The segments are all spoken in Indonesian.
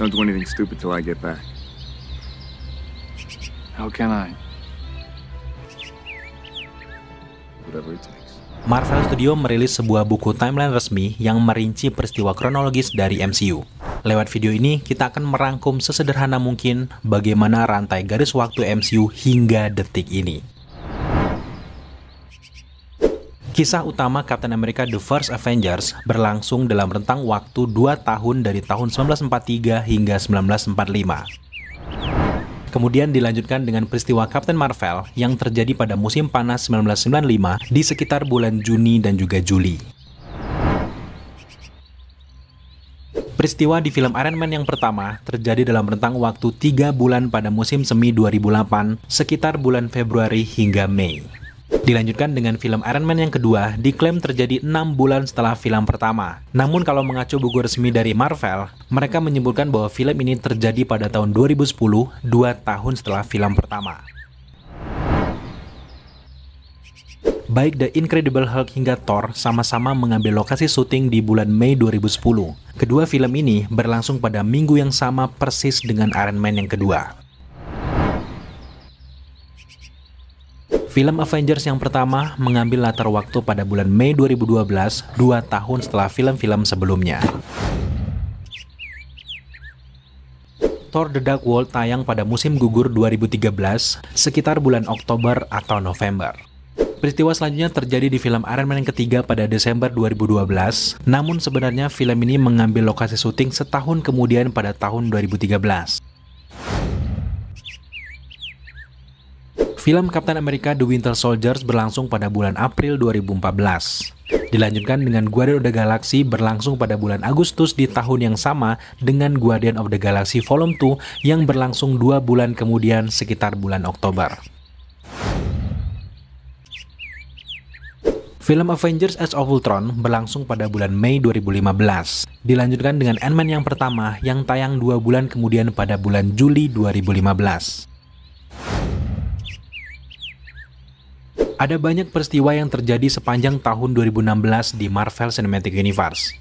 Don't do anything stupid till I get back. How can I? Whatever it takes. Marvel Studios merilis sebuah buku timeline resmi yang merinci peristiwa kronologis dari MCU. Lewat video ini, kita akan merangkum sesederhana mungkin bagaimana rantai garis waktu MCU hingga detik ini. Kisah utama Captain America The First Avengers berlangsung dalam rentang waktu 2 tahun dari tahun 1943 hingga 1945. Kemudian dilanjutkan dengan peristiwa Captain Marvel yang terjadi pada musim panas 1995 di sekitar bulan Juni dan juga Juli. Peristiwa di film Iron Man yang pertama terjadi dalam rentang waktu 3 bulan pada musim semi 2008 sekitar bulan Februari hingga Mei. Dilanjutkan dengan film Iron Man yang kedua, diklaim terjadi 6 bulan setelah film pertama. Namun kalau mengacu buku resmi dari Marvel, mereka menyebutkan bahwa film ini terjadi pada tahun 2010, 2 tahun setelah film pertama. Baik The Incredible Hulk hingga Thor sama-sama mengambil lokasi syuting di bulan Mei 2010. Kedua film ini berlangsung pada minggu yang sama persis dengan Iron Man yang kedua. Film Avengers yang pertama mengambil latar waktu pada bulan Mei 2012, 2 tahun setelah film-film sebelumnya. Thor The Dark World tayang pada musim gugur 2013, sekitar bulan Oktober atau November. Peristiwa selanjutnya terjadi di film Iron Man yang ketiga pada Desember 2012, namun sebenarnya film ini mengambil lokasi syuting setahun kemudian pada tahun 2013. Film Captain America The Winter Soldier berlangsung pada bulan April 2014. Dilanjutkan dengan Guardian of the Galaxy berlangsung pada bulan Agustus di tahun yang sama dengan Guardian of the Galaxy Volume 2 yang berlangsung 2 bulan kemudian sekitar bulan Oktober. Film Avengers Age of Ultron berlangsung pada bulan Mei 2015. Dilanjutkan dengan Ant-Man yang pertama yang tayang 2 bulan kemudian pada bulan Juli 2015. Ada banyak peristiwa yang terjadi sepanjang tahun 2016 di Marvel Cinematic Universe.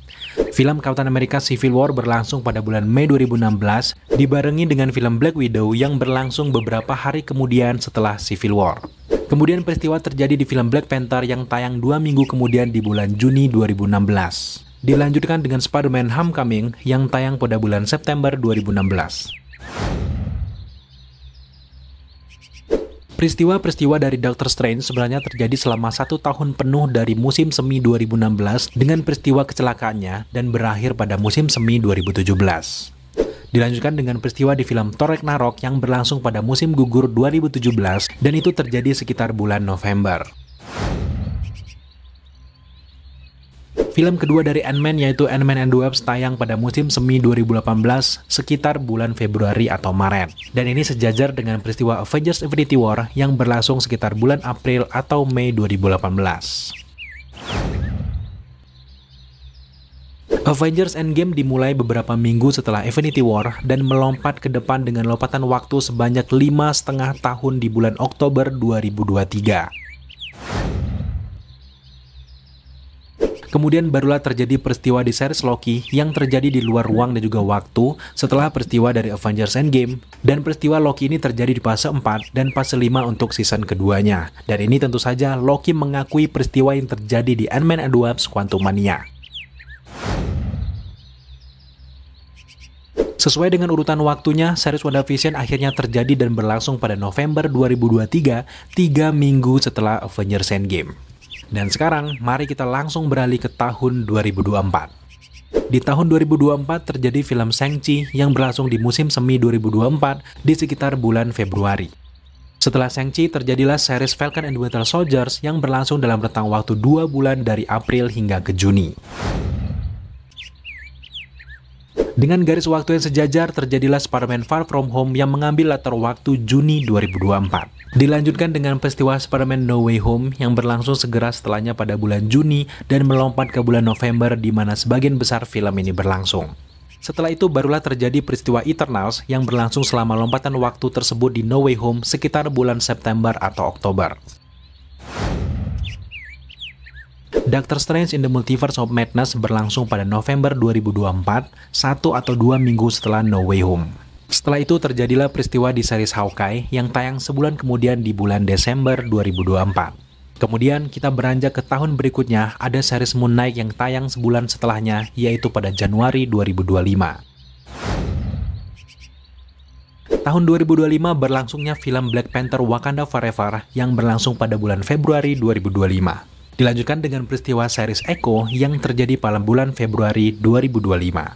Film Captain America Civil War berlangsung pada bulan Mei 2016, dibarengi dengan film Black Widow yang berlangsung beberapa hari kemudian setelah Civil War. Kemudian peristiwa terjadi di film Black Panther yang tayang 2 minggu kemudian di bulan Juni 2016. Dilanjutkan dengan Spider-Man Homecoming yang tayang pada bulan September 2016. Peristiwa-peristiwa dari Doctor Strange sebenarnya terjadi selama 1 tahun penuh dari musim semi 2016 dengan peristiwa kecelakaannya dan berakhir pada musim semi 2017. Dilanjutkan dengan peristiwa di film Thor Ragnarok yang berlangsung pada musim gugur 2017 dan itu terjadi sekitar bulan November. Film kedua dari Ant-Man yaitu Ant-Man and the Wasp tayang pada musim semi 2018 sekitar bulan Februari atau Maret. Dan ini sejajar dengan peristiwa Avengers Infinity War yang berlangsung sekitar bulan April atau Mei 2018. Avengers Endgame dimulai beberapa minggu setelah Infinity War dan melompat ke depan dengan lompatan waktu sebanyak 5,5 tahun di bulan Oktober 2023. Kemudian barulah terjadi peristiwa di series Loki yang terjadi di luar ruang dan juga waktu setelah peristiwa dari Avengers Endgame. Dan peristiwa Loki ini terjadi di fase 4 dan fase 5 untuk season keduanya. Dan ini tentu saja Loki mengakui peristiwa yang terjadi di Ant-Man and the Wasp: Quantumania. Sesuai dengan urutan waktunya, series WandaVision akhirnya terjadi dan berlangsung pada November 2023, 3 minggu setelah Avengers Endgame. Dan sekarang, mari kita langsung beralih ke tahun 2024. Di tahun 2024 terjadi film Shang-Chi yang berlangsung di musim semi 2024 di sekitar bulan Februari. Setelah Shang-Chi terjadilah series Falcon and the Winter Soldier yang berlangsung dalam rentang waktu 2 bulan dari April hingga ke Juni. Dengan garis waktu yang sejajar, terjadilah Spider-Man Far From Home yang mengambil latar waktu Juni 2024. Dilanjutkan dengan peristiwa Spider-Man No Way Home yang berlangsung segera setelahnya pada bulan Juni dan melompat ke bulan November di mana sebagian besar film ini berlangsung. Setelah itu barulah terjadi peristiwa Eternals yang berlangsung selama lompatan waktu tersebut di No Way Home sekitar bulan September atau Oktober. Doctor Strange in the Multiverse of Madness berlangsung pada November 2024, 1 atau 2 minggu setelah No Way Home. Setelah itu terjadilah peristiwa di series Hawkeye yang tayang sebulan kemudian di bulan Desember 2024. Kemudian kita beranjak ke tahun berikutnya, ada series Moon Knight yang tayang sebulan setelahnya, yaitu pada Januari 2025. Tahun 2025 berlangsungnya film Black Panther Wakanda Forever yang berlangsung pada bulan Februari 2025. Dilanjutkan dengan peristiwa series Echo yang terjadi pada bulan Februari 2025.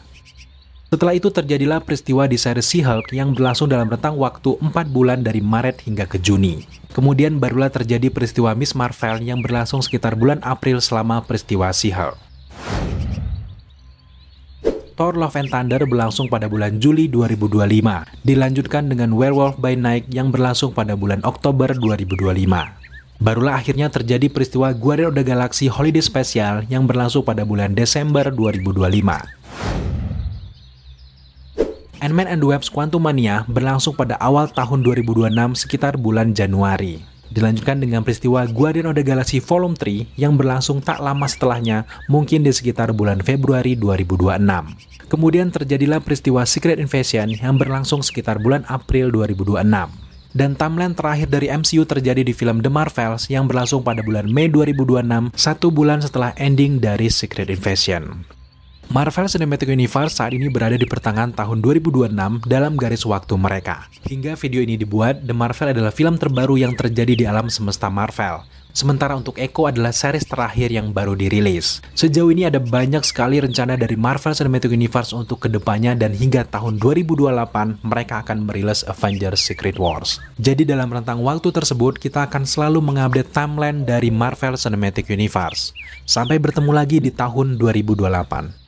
Setelah itu terjadilah peristiwa di series She-Hulk yang berlangsung dalam rentang waktu 4 bulan dari Maret hingga ke Juni. Kemudian barulah terjadi peristiwa Miss Marvel yang berlangsung sekitar bulan April selama peristiwa She-Hulk. Thor Love and Thunder berlangsung pada bulan Juli 2025. Dilanjutkan dengan Werewolf by Night yang berlangsung pada bulan Oktober 2025. Barulah akhirnya terjadi peristiwa Guardians of the Galaxy Holiday Special yang berlangsung pada bulan Desember 2025. Ant-Man and the Wasp Quantumania berlangsung pada awal tahun 2026 sekitar bulan Januari. Dilanjutkan dengan peristiwa Guardians of the Galaxy Volume 3 yang berlangsung tak lama setelahnya, mungkin di sekitar bulan Februari 2026. Kemudian terjadilah peristiwa Secret Invasion yang berlangsung sekitar bulan April 2026. Dan timeline terakhir dari MCU terjadi di film The Marvels yang berlangsung pada bulan Mei 2026, 1 bulan setelah ending dari Secret Invasion. Marvel Cinematic Universe saat ini berada di pertengahan tahun 2026 dalam garis waktu mereka. Hingga video ini dibuat, The Marvel adalah film terbaru yang terjadi di alam semesta Marvel. Sementara untuk Echo adalah series terakhir yang baru dirilis. Sejauh ini ada banyak sekali rencana dari Marvel Cinematic Universe untuk kedepannya dan hingga tahun 2028 mereka akan merilis Avengers Secret Wars. Jadi dalam rentang waktu tersebut kita akan selalu mengupdate timeline dari Marvel Cinematic Universe. Sampai bertemu lagi di tahun 2028.